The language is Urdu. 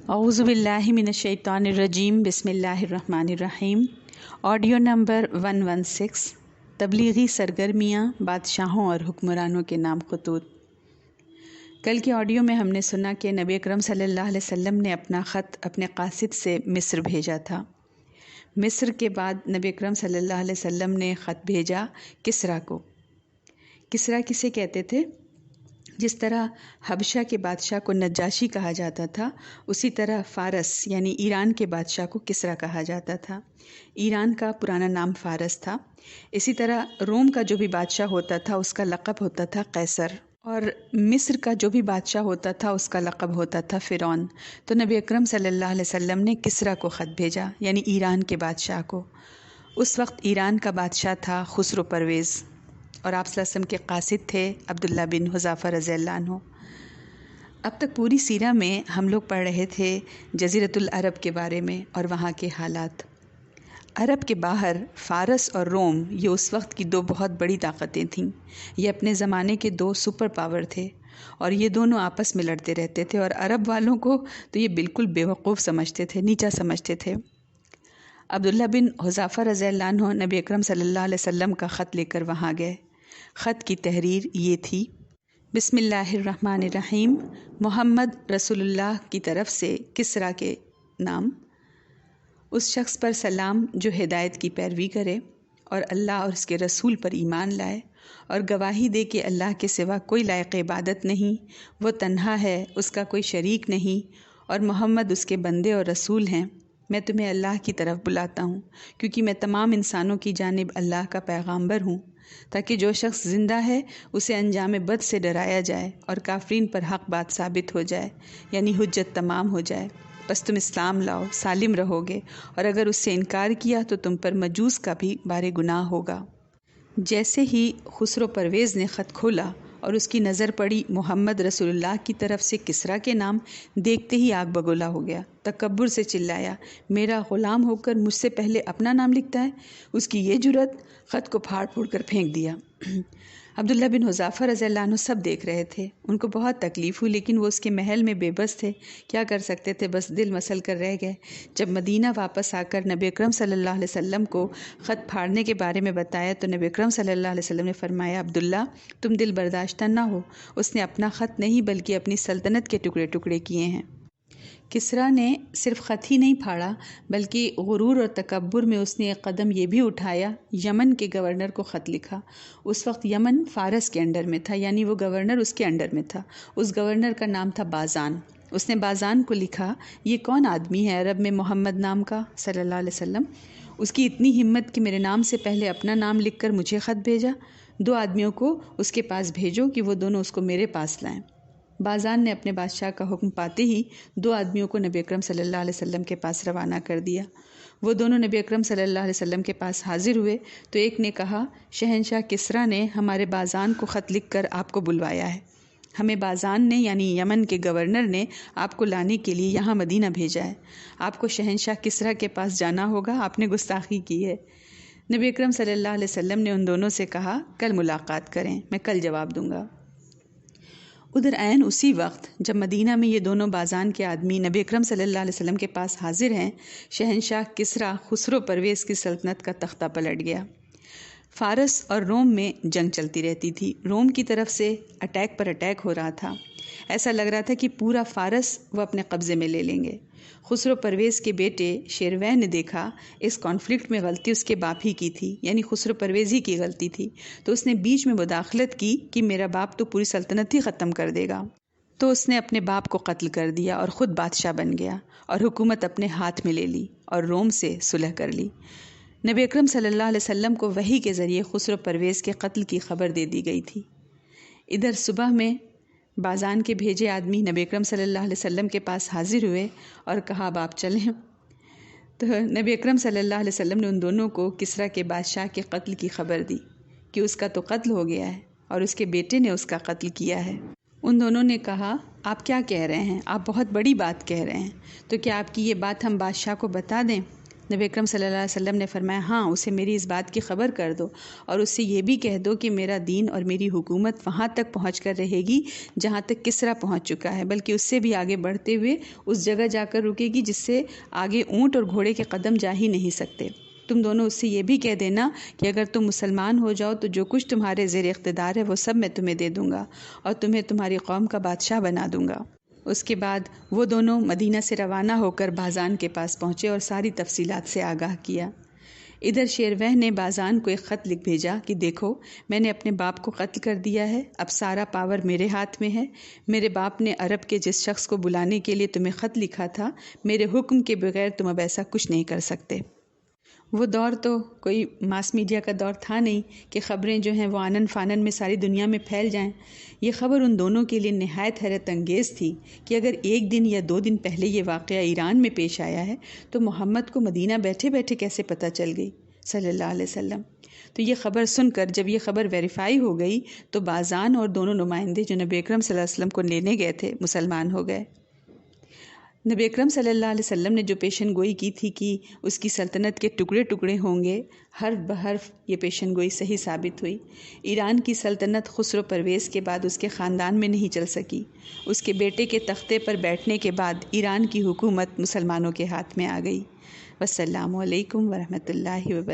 اعوذ باللہ من الشیطان الرجیم بسم اللہ الرحمن الرحیم۔ آڈیو نمبر 116، تبلیغی سرگرمیاں بادشاہوں اور حکمرانوں کے نام خطوط۔ کل کے آڈیو میں ہم نے سنا کہ نبی اکرم صلی اللہ علیہ وسلم نے اپنا خط اپنے قاصد سے مصر بھیجا تھا۔ مصر کے بعد نبی اکرم صلی اللہ علیہ وسلم نے خط بھیجا کسریٰ کو۔ کسریٰ کسے کہتے تھے؟ جس طرح حبشہ کے بادشاہ کو نجاشی کہا جاتا تھا، اسی طرح فارس یعنی ایران کے بادشاہ کو کسریٰ کہا جاتا تھا۔ ایران کا پرانا نام فارس تھا۔ اسی طرح روم کا جو بھی بادشاہ ہوتا تھا اس کا لقب ہوتا تھا قیصر، اور مصر کا جو بھی بادشاہ ہوتا تھا اس کا لقب ہوتا تھا فرعون۔ تو نبی اکرم صلی اللہ علیہ وسلم نے کسریٰ کو خط بھیجا، یعنی ایران کے بادشاہ کو۔ اس وقت ایران کا بادشاہ تھا خسرو پرویز، اور آپ صلی اللہ علیہ وسلم کے قاصد تھے عبداللہ بن حذافہ رضی اللہ عنہ۔ اب تک پوری سیرہ میں ہم لوگ پڑھ رہے تھے جزیرۃ العرب کے بارے میں اور وہاں کے حالات۔ عرب کے باہر فارس اور روم یہ اس وقت کی دو بہت بڑی طاقتیں تھیں۔ یہ اپنے زمانے کے دو سپر پاور تھے، اور یہ دونوں آپس میں لڑتے رہتے تھے، اور عرب والوں کو تو یہ بالکل بیوقوف سمجھتے تھے، نیچا سمجھتے تھے۔ عبداللہ بن حذافہ رضی اللہ عنہ نبی اکرم صلی اللہ علیہ وسلم کا خط لے کر وہاں گئے۔ خط کی تحریر یہ تھی: بسم اللہ الرحمن الرحیم، محمد رسول اللہ کی طرف سے کسریٰ کے نام، اس شخص پر سلام جو ہدایت کی پیروی کرے اور اللہ اور اس کے رسول پر ایمان لائے اور گواہی دے کہ اللہ کے سوا کوئی لائق عبادت نہیں، وہ تنہا ہے، اس کا کوئی شریک نہیں، اور محمد اس کے بندے اور رسول ہیں۔ میں تمہیں اللہ کی طرف بلاتا ہوں، کیونکہ میں تمام انسانوں کی جانب اللہ کا پیغامبر ہوں، تاکہ جو شخص زندہ ہے اسے انجام بد سے ڈرایا جائے اور کافرین پر حق بات ثابت ہو جائے، یعنی حجت تمام ہو جائے۔ بس تم اسلام لاؤ، سالم رہو گے، اور اگر اس سے انکار کیا تو تم پر مجوس کا بھی بار گناہ ہوگا۔ جیسے ہی خسرو پرویز نے خط کھولا اور اس کی نظر پڑی محمد رسول اللہ کی طرف سے کسریٰ کے نام، دیکھتے ہی آگ بگولا ہو گیا، تکبر سے چلایا، میرا غلام ہو کر مجھ سے پہلے اپنا نام لکھتا ہے! اس کی یہ جرأت! خط کو پھاڑ پھوڑ کر پھینک دیا۔ عبداللہ بن حذافہ رضی اللہ عنہ سب دیکھ رہے تھے۔ ان کو بہت تکلیف ہوئی، لیکن وہ اس کے محل میں بے بس تھے، کیا کر سکتے تھے، بس دل مسل کر رہ گئے۔ جب مدینہ واپس آ کر نبی اکرم صلی اللہ علیہ وسلم کو خط پھاڑنے کے بارے میں بتایا تو نبی اکرم صلی اللہ علیہ وسلم نے فرمایا: عبداللہ، تم دل برداشتہ نہ ہو، اس نے اپنا خط نہیں بلکہ اپنی سلطنت کے ٹکڑے ٹکڑے کیے ہیں۔ کسریٰ نے صرف خط ہی نہیں پھاڑا، بلکہ غرور اور تکبر میں اس نے ایک قدم یہ بھی اٹھایا، یمن کے گورنر کو خط لکھا۔ اس وقت یمن فارس کے انڈر میں تھا، یعنی وہ گورنر اس کے انڈر میں تھا۔ اس گورنر کا نام تھا بازان۔ اس نے بازان کو لکھا: یہ کون آدمی ہے عرب میں محمد نام کا صلی اللہ علیہ وسلم؟ اس کی اتنی ہمت کہ میرے نام سے پہلے اپنا نام لکھ کر مجھے خط بھیجا۔ دو آدمیوں کو اس کے پاس بھیجو کہ وہ دونوں اس کو میرے پاس لائیں۔ بازان نے اپنے بادشاہ کا حکم پاتے ہی دو آدمیوں کو نبی اکرم صلی اللہ علیہ وسلم کے پاس روانہ کر دیا۔ وہ دونوں نبی اکرم صلی اللہ علیہ وسلم کے پاس حاضر ہوئے تو ایک نے کہا: شہنشاہ کسریٰ نے ہمارے بازان کو خط لکھ کر آپ کو بلوایا ہے۔ ہمیں بازان نے یعنی یمن کے گورنر نے آپ کو لانے کے لیے یہاں مدینہ بھیجا ہے۔ آپ کو شہنشاہ کسریٰ کے پاس جانا ہوگا، آپ نے گستاخی کی ہے۔ نبی اکرم صلی اللہ علیہ وسلم نے ان دونوں سے کہا: کل ملاقات کریں، میں کل جواب دوں گا۔ ادھر عین اسی وقت جب مدینہ میں یہ دونوں بازان کے آدمی نبی اکرم صلی اللہ علیہ وسلم کے پاس حاضر ہیں، شہنشاہ کسریٰ خسرو پرویز کی سلطنت کا تختہ پلٹ گیا۔ فارس اور روم میں جنگ چلتی رہتی تھی۔ روم کی طرف سے اٹیک پر اٹیک ہو رہا تھا، ایسا لگ رہا تھا کہ پورا فارس وہ اپنے قبضے میں لے لیں گے۔ خسرو پرویز کے بیٹے شیروین نے دیکھا اس کانفلکٹ میں غلطی اس کے باپ ہی کی تھی، یعنی خسرو پرویز ہی کی غلطی تھی، تو اس نے بیچ میں مداخلت کی کہ میرا باپ تو پوری سلطنت ہی ختم کر دے گا۔ تو اس نے اپنے باپ کو قتل کر دیا اور خود بادشاہ بن گیا اور حکومت اپنے ہاتھ میں لے لی اور روم سے صلح کر لی۔ نبی اکرم صلی اللہ علیہ وسلم کو وحی کے ذریعے خسرو پرویز کے قتل کی خبر دے دی گئی تھی۔ ادھر صبح میں بازان کے بھیجے آدمی نبی اکرم صلی اللہ علیہ وسلم کے پاس حاضر ہوئے اور کہا: اب آپ چلیں۔ تو نبی اکرم صلی اللہ علیہ وسلم نے ان دونوں کو کسریٰ کے بادشاہ کے قتل کی خبر دی کہ اس کا تو قتل ہو گیا ہے اور اس کے بیٹے نے اس کا قتل کیا ہے۔ ان دونوں نے کہا: آپ کیا کہہ رہے ہیں؟ آپ بہت بڑی بات کہہ رہے ہیں، تو کیا آپ کی یہ بات ہم بادشاہ کو بتا دیں؟ نبی اکرم صلی اللہ علیہ وسلم نے فرمایا ہاں اسے میری اس بات کی خبر کر دو اور اس سے یہ بھی کہہ دو کہ میرا دین اور میری حکومت وہاں تک پہنچ کر رہے گی جہاں تک کسریٰ پہنچ چکا ہے، بلکہ اس سے بھی آگے بڑھتے ہوئے اس جگہ جا کر رکے گی جس سے آگے اونٹ اور گھوڑے کے قدم جا ہی نہیں سکتے۔ تم دونوں اس سے یہ بھی کہہ دینا کہ اگر تم مسلمان ہو جاؤ تو جو کچھ تمہارے زیر اقتدار ہے وہ سب میں تمہیں دے دوں گا اور تمہیں تمہاری قوم کا بادشاہ بنا دوں گا۔ اس کے بعد وہ دونوں مدینہ سے روانہ ہو کر بازان کے پاس پہنچے اور ساری تفصیلات سے آگاہ کیا۔ ادھر شیروہ نے بازان کو ایک خط لکھ بھیجا کہ دیکھو میں نے اپنے باپ کو قتل کر دیا ہے، اب سارا پاور میرے ہاتھ میں ہے۔ میرے باپ نے عرب کے جس شخص کو بلانے کے لیے تمہیں خط لکھا تھا، میرے حکم کے بغیر تم اب ایسا کچھ نہیں کر سکتے۔ وہ دور تو کوئی ماس میڈیا کا دور تھا نہیں کہ خبریں جو ہیں وہ آنن فانن میں ساری دنیا میں پھیل جائیں۔ یہ خبر ان دونوں کے لیے نہایت حیرت انگیز تھی کہ اگر 1 دن یا 2 دن پہلے یہ واقعہ ایران میں پیش آیا ہے تو محمد کو مدینہ بیٹھے بیٹھے کیسے پتہ چل گئی صلی اللہ علیہ وسلم۔ تو یہ خبر سن کر جب یہ خبر ویریفائی ہو گئی تو بازان اور دونوں نمائندے جو نبی اکرم صلی اللہ علیہ وسلم کو لینے گئے تھے مسلمان ہو گئے۔ نبی اکرم صلی اللہ علیہ وسلم نے جو پیشن گوئی کی تھی کہ اس کی سلطنت کے ٹکڑے ٹکڑے ہوں گے، حرف بحرف یہ پیشن گوئی صحیح ثابت ہوئی۔ ایران کی سلطنت خسرو پرویز کے بعد اس کے خاندان میں نہیں چل سکی۔ اس کے بیٹے کے تختے پر بیٹھنے کے بعد ایران کی حکومت مسلمانوں کے ہاتھ میں آ گئی۔ والسلام علیکم ورحمۃ اللہ وبرکاتہ۔